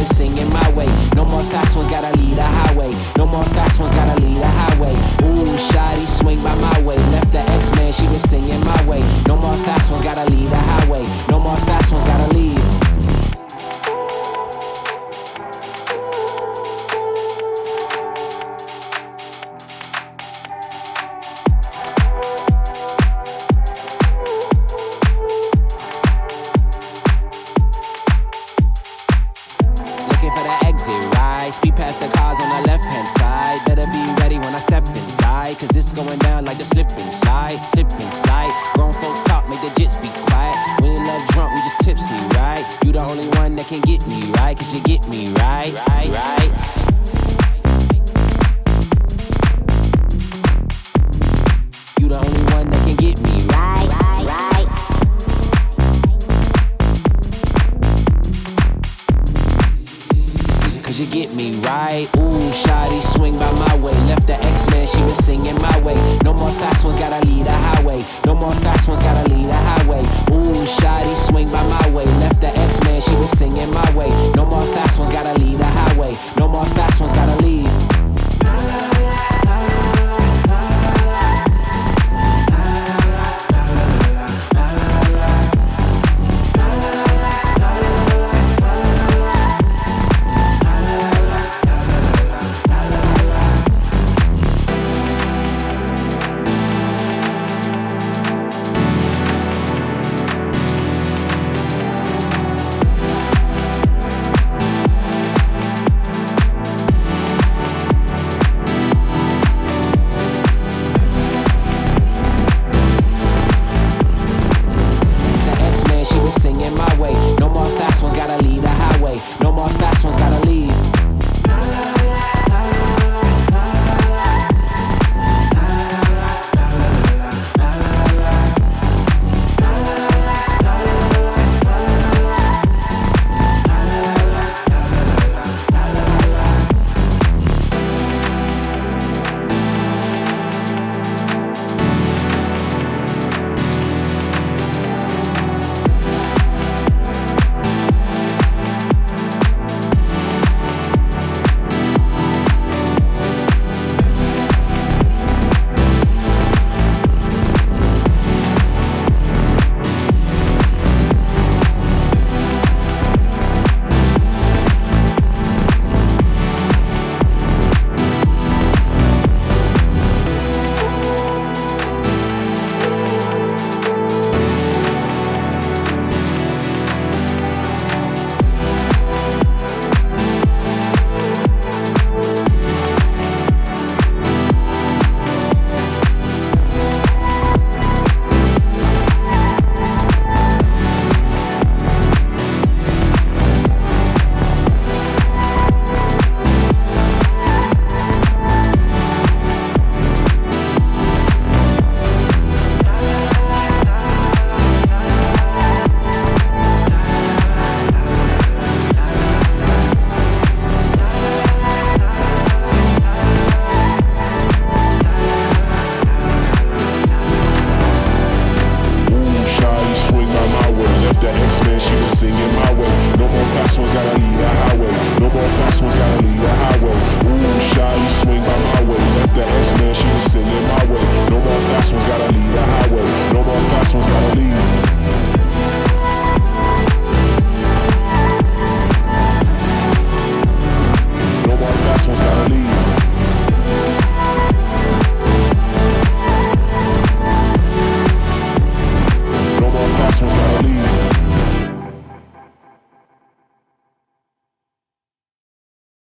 Singing my way. No more fast ones, gotta lead a highway. No more fast ones, gotta lead a highway. Ooh, shawty, swing by my way. Left the X-Men, she was singing my way. No more fast ones, gotta lead a highway. No more fast ones, gotta leave. For the exit, right? Speed past the cars on the left-hand side. Better be ready when I step inside, cause it's going down like the slip and slide. Slip and slide. Grown folk talk, make the jits be quiet. We in love drunk, we just tipsy, right? You the only one that can get me right, cause you get me right, right. You the only one that can get me right, right. Cause you get me right. Ooh, shawty, swing by my way. Left the X-Men, she was singing my way. No more fast ones, gotta lead a highway. No more fast ones, gotta lead a highway. Ooh, shawty, swing by my way. Left the X-Men, she was singing my way. No more fast ones, gotta lead a highway. No more fast ones, gotta leave.